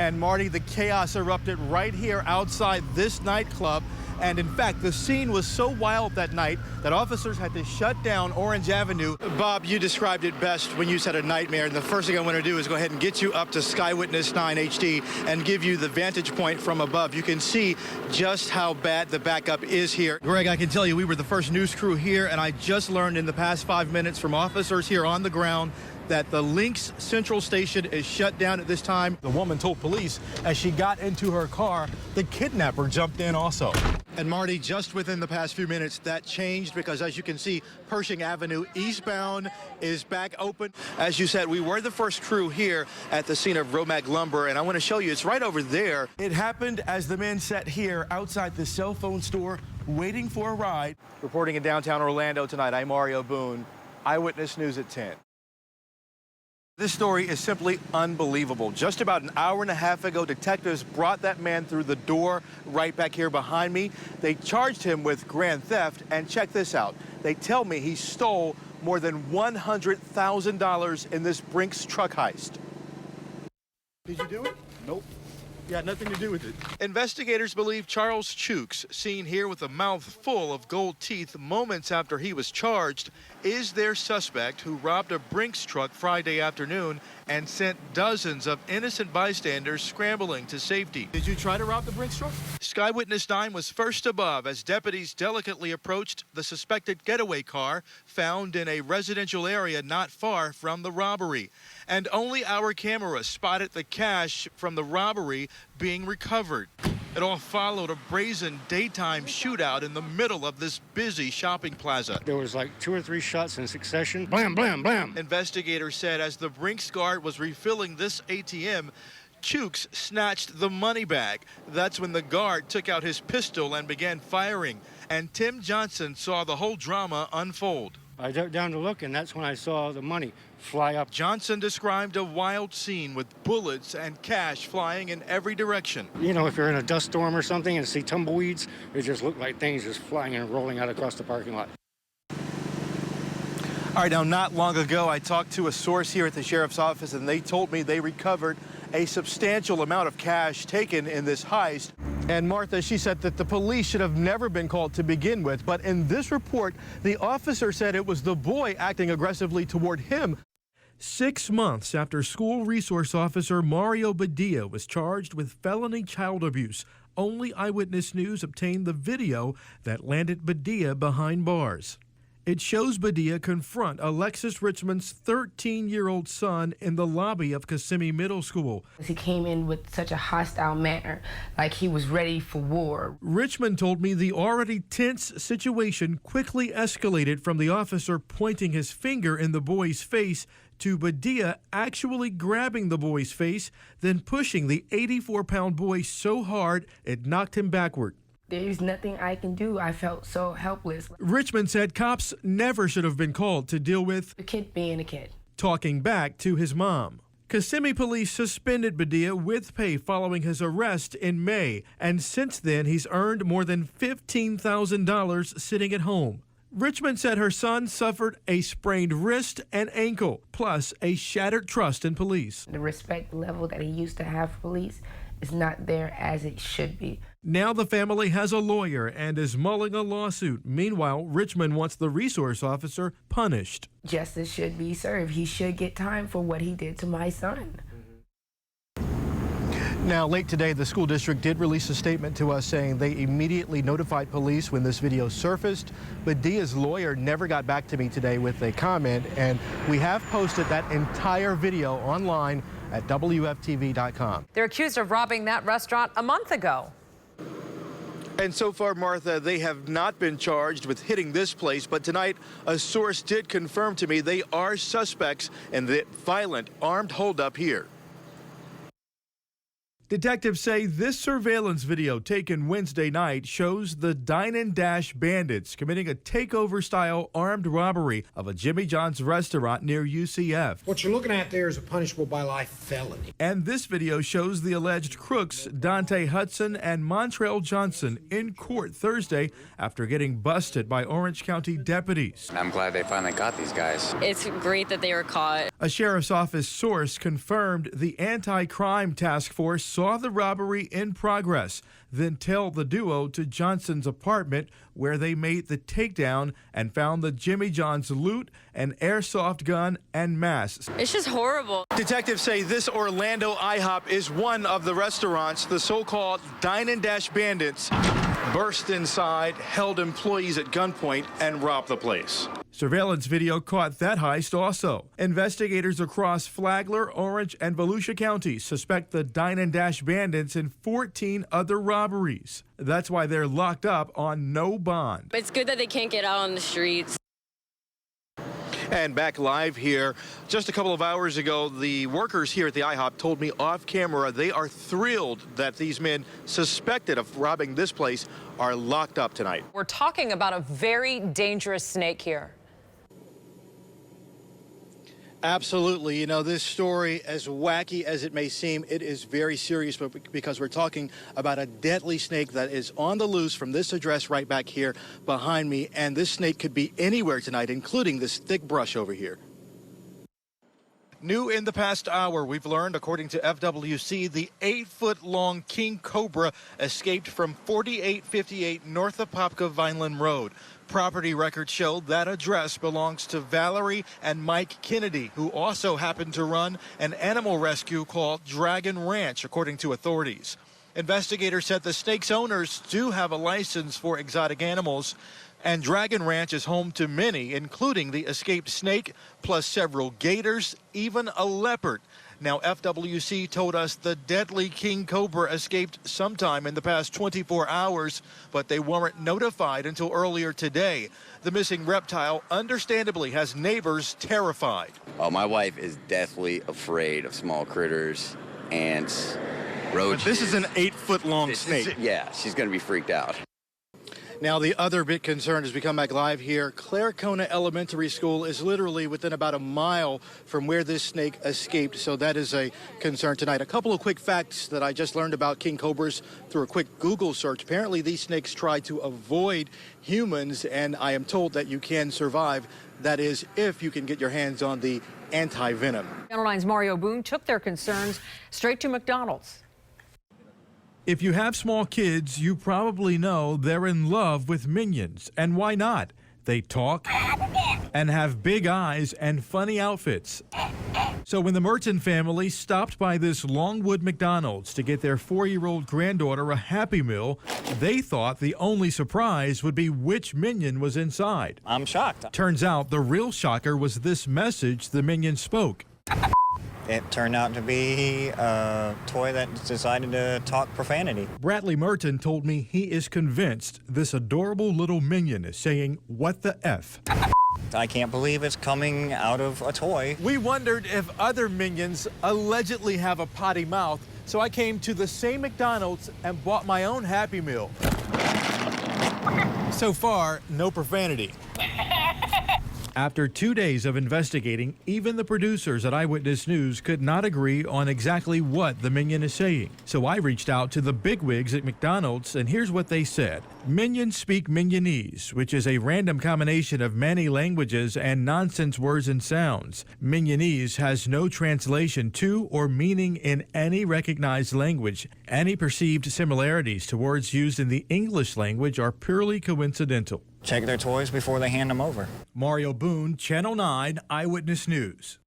And Marty, the chaos erupted right here outside this nightclub. And in fact, the scene was so wild that night that officers had to shut down Orange Avenue. Bob, you described it best when you said a nightmare. And the first thing I want to do is go ahead and get you up to Sky Witness 9 HD and give you the vantage point from above. You can see just how bad the backup is here. Greg, I can tell you we were the first news crew here, and I just learned in the past 5 minutes from officers here on the ground that the Lynx Central Station is shut down at this time. The woman told police as she got into her car, the kidnapper jumped in also. And Marty, just within the past few minutes, that changed because as you can see, Pershing Avenue eastbound is back open. As you said, we were the first crew here at the scene of Romag Lumber, and I want to show you, it's right over there. It happened as the men sat here outside the cell phone store waiting for a ride. Reporting in downtown Orlando tonight, I'm Mario Boone, Eyewitness News at 10. This story is simply unbelievable. Just about an hour and a half ago, detectives brought that man through the door right back here behind me. They charged him with grand theft, and check this out. They tell me he stole more than $100,000 in this Brinks truck heist. Did you do it? Nope. You had nothing to do with it. Investigators believe Charles Chooks, seen here with a mouth full of gold teeth moments after he was charged, is their suspect who robbed a Brinks truck Friday afternoon and sent dozens of innocent bystanders scrambling to safety. Did you try to rob the Brinks truck? Sky Witness 9 was first above as deputies delicately approached the suspected getaway car found in a residential area not far from the robbery. And only our camera spotted the cash from the robbery being recovered. It all followed a brazen daytime shootout in the middle of this busy shopping plaza. There was like 2 or 3 shots in succession. Blam, blam, blam. Investigators said as the Brinks guard was refilling this ATM, Chooks snatched the money bag. That's when the guard took out his pistol and began firing. And Tim Johnson saw the whole drama unfold. I dug down to look, and that's when I saw the money fly up. Johnson described a wild scene with bullets and cash flying in every direction. You know, if you're in a dust storm or something and see tumbleweeds, it just looked like things just flying and rolling out across the parking lot. All right, now, not long ago, I talked to a source here at the sheriff's office, and they told me they recovered a substantial amount of cash taken in this heist. And Martha, she said that the police should have never been called to begin with. But in this report, the officer said it was the boy acting aggressively toward him. 6 months after school resource officer Mario Padilla was charged with felony child abuse, only Eyewitness News obtained the video that landed Padilla behind bars. It shows Padilla confront Alexis Richmond's 13-year-old son in the lobby of Kissimmee Middle School. He came in with such a hostile manner, like he was ready for war. Richmond told me the already tense situation quickly escalated from the officer pointing his finger in the boy's face to Padilla actually grabbing the boy's face, then pushing the 84-pound boy so hard it knocked him backward. There's nothing I can do. I felt so helpless. Richmond said cops never should have been called to deal with a kid being a kid. Talking back to his mom. Kissimmee police suspended Padilla with pay following his arrest in May, and since then he's earned more than $15,000 sitting at home. Richmond said her son suffered a sprained wrist and ankle, plus a shattered trust in police. The respect level that he used to have for police is not there as it should be. Now the family has a lawyer and is mulling a lawsuit. Meanwhile, Richmond wants the resource officer punished. Justice should be served. He should get time for what he did to my son. Now, late today, the school district did release a statement to us saying they immediately notified police when this video surfaced. But Dia's lawyer never got back to me today with a comment, and we have posted that entire video online at WFTV.com. They're accused of robbing that restaurant a month ago. And so far, Martha, they have not been charged with hitting this place, but tonight a source did confirm to me they are suspects in the violent armed holdup here. Detectives say this surveillance video taken Wednesday night shows the Dine and Dash bandits committing a takeover-style armed robbery of a Jimmy John's restaurant near UCF. What you're looking at there is a punishable by life felony. And this video shows the alleged crooks Dante Hudson and Montrell Johnson in court Thursday after getting busted by Orange County deputies. I'm glad they finally got these guys. It's great that they were caught. A sheriff's office source confirmed the anti-crime task force saw the robbery in progress, then tailed the duo to Johnson's apartment where they made the takedown and found the Jimmy John's loot, an airsoft gun, and masks. It's just horrible. Detectives say this Orlando IHOP is one of the restaurants the so-called Dine and Dash bandits burst inside, held employees at gunpoint, and robbed the place. Surveillance video caught that heist also. Investigators across Flagler, Orange, and Volusia counties suspect the Dine and Dash bandits in 14 other robberies. That's why they're locked up on no bond. It's good that they can't get out on the streets. And back live here, just a couple of hours ago, the workers here at the IHOP told me off camera they are thrilled that these men suspected of robbing this place are locked up tonight. We're talking about a very dangerous snake here. Absolutely. You know, this story, as wacky as it may seem, it is very serious, but because we're talking about a deadly snake that is on the loose from this address right back here behind me, and this snake could be anywhere tonight, including this thick brush over here. New in the past hour, we've learned, according to FWC, the 8-foot-long king cobra escaped from 4858 North Apopka Vineland Road. Property records show that address belongs to Valerie and Mike Kennedy, who also happened to run an animal rescue called Dragon Ranch, according to authorities. Investigators said the snake's owners do have a license for exotic animals, and Dragon Ranch is home to many, including the escaped snake, plus several gators, even a leopard. Now, FWC told us the deadly king cobra escaped sometime in the past 24 hours, but they weren't notified until earlier today. The missing reptile understandably has neighbors terrified. Oh, my wife is deathly afraid of small critters, ants, roaches. But this is an 8-foot-long snake. Yeah, she's going to be freaked out. Now, the other big concern as we come back live here, Claricona Elementary School is literally within about a mile from where this snake escaped, so that is a concern tonight. A couple of quick facts that I just learned about king cobras through a quick Google search. Apparently, these snakes try to avoid humans, and I am told that you can survive. That is, if you can get your hands on the anti-venom. Channel 9's Mario Boone took their concerns straight to McDonald's. If you have small kids, you probably know they're in love with Minions. And why not? They talk and have big eyes and funny outfits. So when the Merton family stopped by this Longwood McDonald's to get their 4-year-old granddaughter a Happy Meal, they thought the only surprise would be which Minion was inside. I'm shocked. Turns out the real shocker was this message the Minion spoke. It turned out to be a toy that decided to talk profanity. Bradley Merton told me he is convinced this adorable little minion is saying, "What the F?" I can't believe it's coming out of a toy. We wondered if other minions allegedly have a potty mouth, so I came to the same McDonald's and bought my own Happy Meal. So far, no profanity. After 2 days of investigating, even the producers at Eyewitness News could not agree on exactly what the Minion is saying. So I reached out to the bigwigs at McDonald's, and here's what they said. Minions speak Minionese, which is a random combination of many languages and nonsense words and sounds. Minionese has no translation to or meaning in any recognized language. Any perceived similarities to words used in the English language are purely coincidental. Check their toys before they hand them over. Mario Boone, Channel 9 Eyewitness News.